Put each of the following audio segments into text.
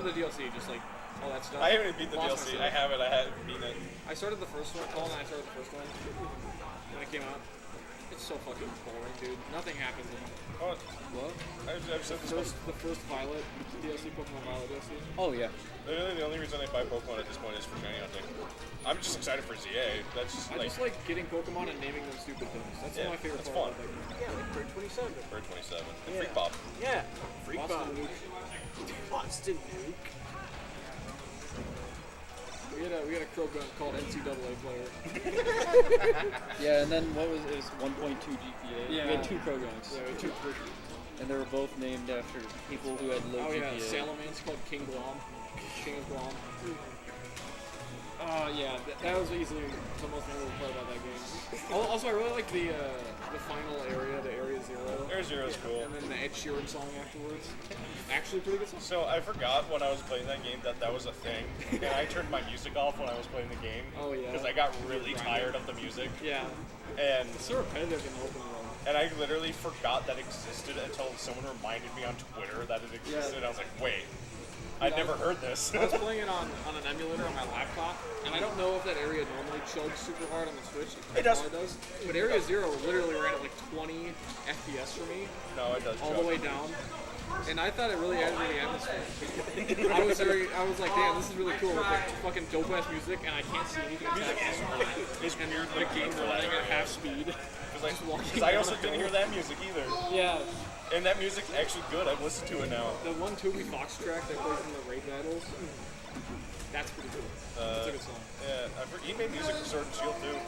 the DLC, just like all that stuff. I haven't even beat the DLC. I haven't beaten it. I started the first one, Colin and I started the first one when it came out. It's so fucking boring, dude. Nothing happens in it. What? I've said this The first Violet DLC, Pokemon Violet DLC. Oh, yeah. Literally, the only reason I buy Pokemon at this point is for shiny hunting. I'm just excited for ZA. That's just I just like getting Pokemon and naming them stupid things. That's one of my favorite part. That's fun. Yeah, like Bird 27. Bird 27. And Freak Bob. Yeah. Freak Boston Bob. Nuke. Boston Nuke. We had a Crogun called NCAA player. Yeah, and then what was it? It was 1.2 GPA. Yeah. We had 2 Krogans. Yeah, we had 2 And they were both named after people who had low GPA. Oh yeah, Salamence called King Glom. King of Glom. Yeah, that was easily the most memorable part about that game. Also, I really like the final area, the Area Zero. Area Zero is cool. And then the Ed Sheeran song afterwards. Actually, pretty good song. So I forgot when I was playing that game that was a thing, and I turned my music off when I was playing the game. Oh yeah. Because I got really tired of the music. Yeah. And it's so repetitive in the open world. And I literally forgot that existed until someone reminded me on Twitter that it existed. I was like, wait. I'd never heard this. I was playing it on an emulator on my laptop, and I don't know if that area normally chugs super hard on the Switch. It does. But Area Zero literally ran at like 20 FPS for me. No, it does. All the way down. And I thought it really added to the atmosphere. I was like, damn, this is really cool. With like fucking dope ass music, and I can't see anything. It's and weird. the game's running at half speed. Because I also didn't hear that music either. Yeah. And that music's actually good. I've listened to it now. The one Toby Fox track that plays in the raid battles, that's pretty cool. That's a good song. Yeah, he made music for Sword and Shield too.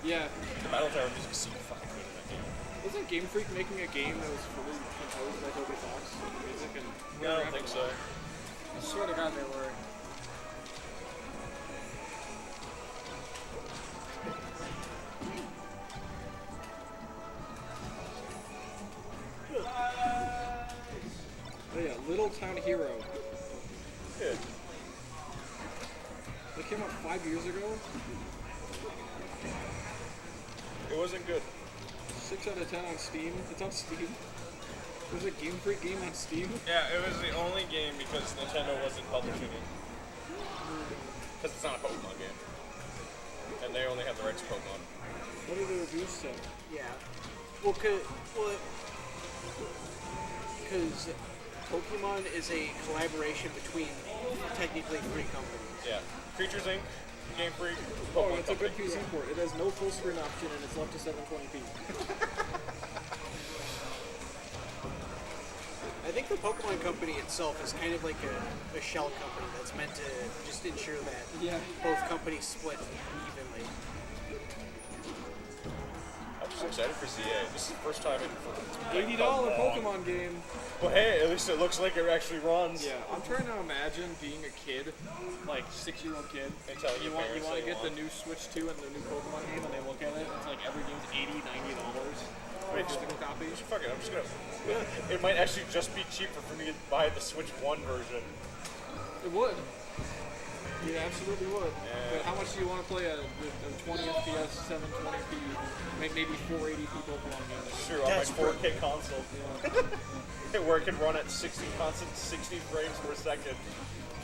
Yeah. The Battle Tower music is so fucking good in that game. Wasn't Game Freak making a game that was fully composed by Toby Fox music? And I don't think so. I swear to God they were. Oh yeah, Little Town Hero. Good. They came out 5 years ago. It wasn't good. 6 out of 10 on Steam. It's on Steam. There's a Game Freak game on Steam. Yeah, it was the only game because Nintendo wasn't publishing it. Because it's not a Pokemon game. And they only have the rights to Pokemon. What did the reviews say? Yeah. Well, because Pokemon is a collaboration between technically 3 companies. Yeah. Creatures Inc., Game Freak, Pokemon Oh, it's Company. a good PC port. It has no full screen option and it's up to 720p. I think the Pokemon Company itself is kind of like a shell company that's meant to just ensure that both companies split evenly. I'm just excited for ZA. This is the first time in $80 Pokemon game. Well, hey, at least it looks like it actually runs. Yeah, I'm trying to imagine being a kid, like 6-year-old kid, and telling you want to get the new Switch 2 and the new Pokemon game, and they look at it, and it's like every game's $80-$90. Wait, physical copy. Fuck it, I'm just gonna. It might actually just be cheaper for me to buy the Switch 1 version. It would. Yeah, absolutely would. Yeah. But how much do you want to play a 20 FPS, 720p, maybe 480p Pokemon game? Sure, on my 4K console. Yeah. Where it can run at 60 constant 60 frames per second.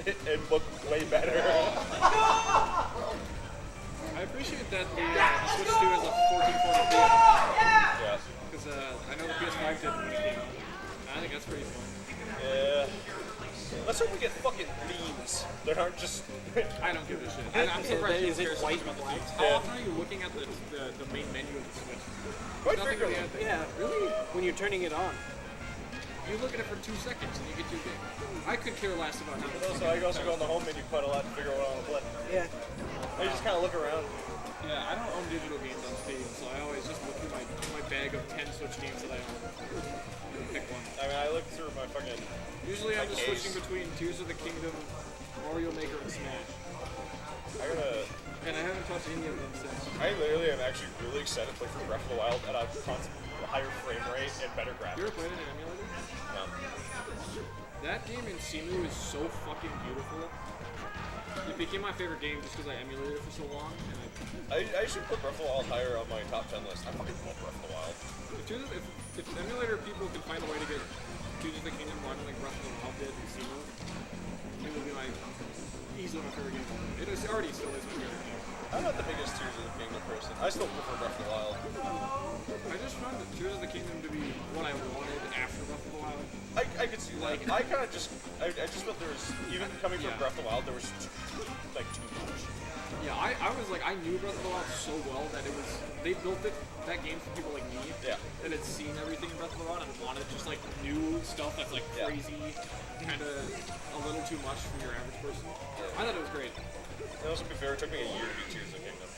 It look way better. I appreciate that the Switch 2 is a 1440p. Yeah. Because I know the PS5 did when it came out. I think that's pretty fun. Yeah. Let's hope we get fucking themes that aren't just. I don't give a shit. I'm surprised you care so much about the themes. How Yeah. often are you looking at the main menu of the Switch? Quite Nothing frequently. really out there. Yeah, really? When you're turning it on. You look at it for 2 seconds and you get 2 games. I could care less about how Also, I also go on the home menu quite a lot to figure out what I want to play. Yeah. I just kind of look around. Yeah, I don't own digital games on Steam, so I always just look through my bag of 10 Switch games that I own. And pick one. I mean, I look through my fucking. Usually I'm just case. switching between Tears of the Kingdom, Mario Maker, and Smash. And I haven't touched any of them since. I literally am actually really excited to play through Breath of the Wild at a constant higher frame rate and better You ever graphics. played an emulator? No. That game in Simu is so fucking beautiful. It became my favorite game just because I emulated it for so long. And I should put Breath of the Wild higher on my top 10 list. I fucking love Breath of the Wild. if emulator people can find a way to get Tears of the Kingdom running like Breath of the Wild did in Simu, easily my favorite game ever. It is already still is my favorite game. I'm not the biggest Tears of the Kingdom person. I still prefer Breath of the Wild. I just found Tears of the Kingdom to be what I wanted after Breath of the Wild. I could see that. I kind of just, I just felt there was, even coming from Breath of the Wild, there was like too much. Yeah, I was like, I knew Breath of the Wild so well that it was, they built that game for people like me. Yeah. That had seen everything in Breath of the Wild and wanted just like new stuff that's like crazy, kind of a little too much for your average person. Yeah. I thought it was great. And also, to be fair, it took me a year to beat Tears of the Kingdom.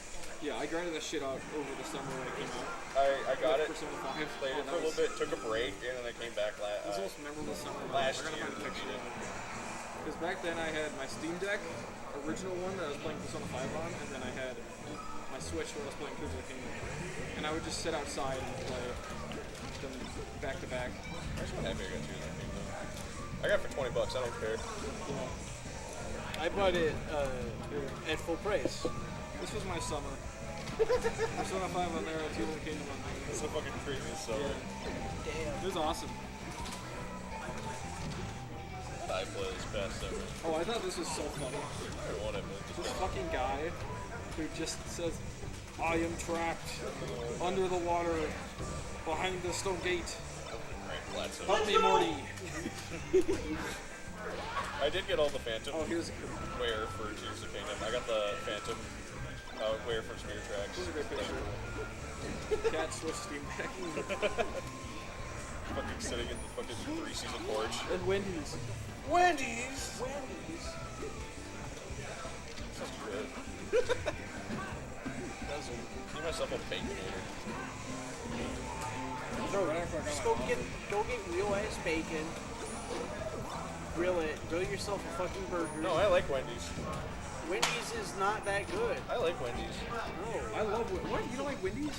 Yeah, I grinded that shit out over the summer when it came out. I got it, Persona 5. played it for a little bit, took a break, and then I came back It was the most memorable summer. last I gotta year. find a picture of it. Because back then I had my Steam Deck, original one that I was playing Persona 5 on, and then I had my Switch where I was playing Tears of the Kingdom. And I would just sit outside and play them back to back. I just want to have I got Tears of the Kingdom. I got it for $20, I don't care. I bought it at full price. This was my summer. Persona 5 on there, Tears of the Kingdom on there. It's so fucking crazy summer. It was awesome. I play this past summer. Oh, I thought this was so funny. I want it, but This fucking guy who just says, I am trapped under the water behind the stone gate. Help me, Morty. I did get all the Phantom Oh, here's a wear for Tears of the Kingdom. I got the Phantom wear from Spear Tracks. Here's a great picture. Cat Switch Steam Deck. Fucking sitting in the fucking 3-season porch. And Wendy's. Wendy's! Wendy's. Sounds good. Doesn't. Give myself a baconator. Just go get real ass bacon. Grill it. Grill yourself a fucking burger. No, I like Wendy's. Wendy's is not that good. I like Wendy's. No. I love what? You don't like Wendy's?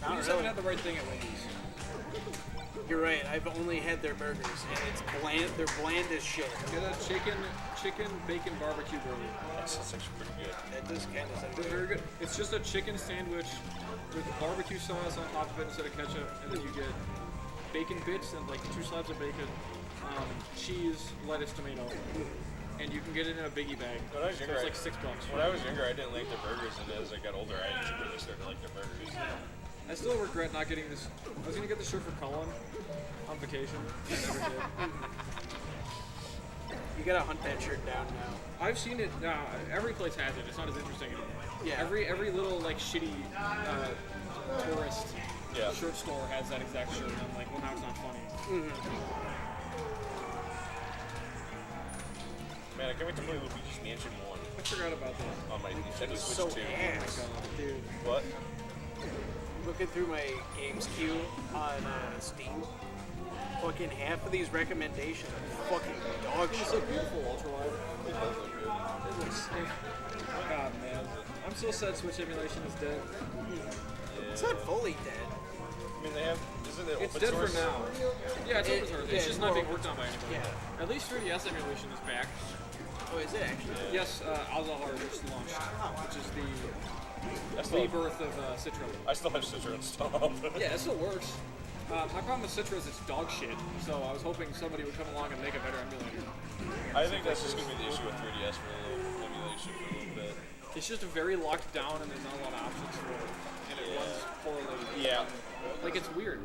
Not You just really. haven't had the right thing at Wendy's. You're right. I've only had their burgers, and it's bland. They're bland as shit. Get a chicken bacon barbecue burger. That's actually pretty good. That does kind of sound They're good. very good. It's just a chicken sandwich with barbecue sauce on top of it instead of ketchup, and then you get bacon bits and like 2 slabs of bacon, cheese, lettuce, tomato, and you can get it in a biggie bag. When I was So younger, it's like $6. When I was younger, I didn't like their burgers, and as I got older, I actually really started to like their burgers. I still regret not getting this. I was gonna get this shirt for Cullen on vacation. I never did. You gotta hunt that shirt down now. I've seen it. Every place has it. It's not as interesting anymore. Yeah. Every little like shitty tourist Yeah. shirt store has that exact shirt, and I'm like, well, now it's not funny. Man, I can't wait to play Luigi's Mansion 1 I forgot about this. on my Nintendo So Switch 2. ass. Dude. What? Looking through my games queue on Steam, fucking half of these recommendations are fucking dog It's shit. so beautiful, ultra wide. It looks. God, man. I'm so sad Switch emulation is dead. It's not fully dead. I mean, they have, isn't it It's open dead source? for now. Yeah, it's It- open source. yeah, It's just it's not more being open worked on by anybody. Yeah. At least 3DS emulation is back. Oh, is it actually? Yes, Alzheimer just launched, which is the I still have, rebirth of Citra. I still have Citra installed. Yeah, it still works. My problem with Citra is it's dog shit, so I was hoping somebody would come along and make a better emulator. I think that's just going to be the issue with 3DS for a little emulation for a little bit. It's just very locked down and there's not a lot of options for it, and it runs poorly. Yeah. Like, it's weird.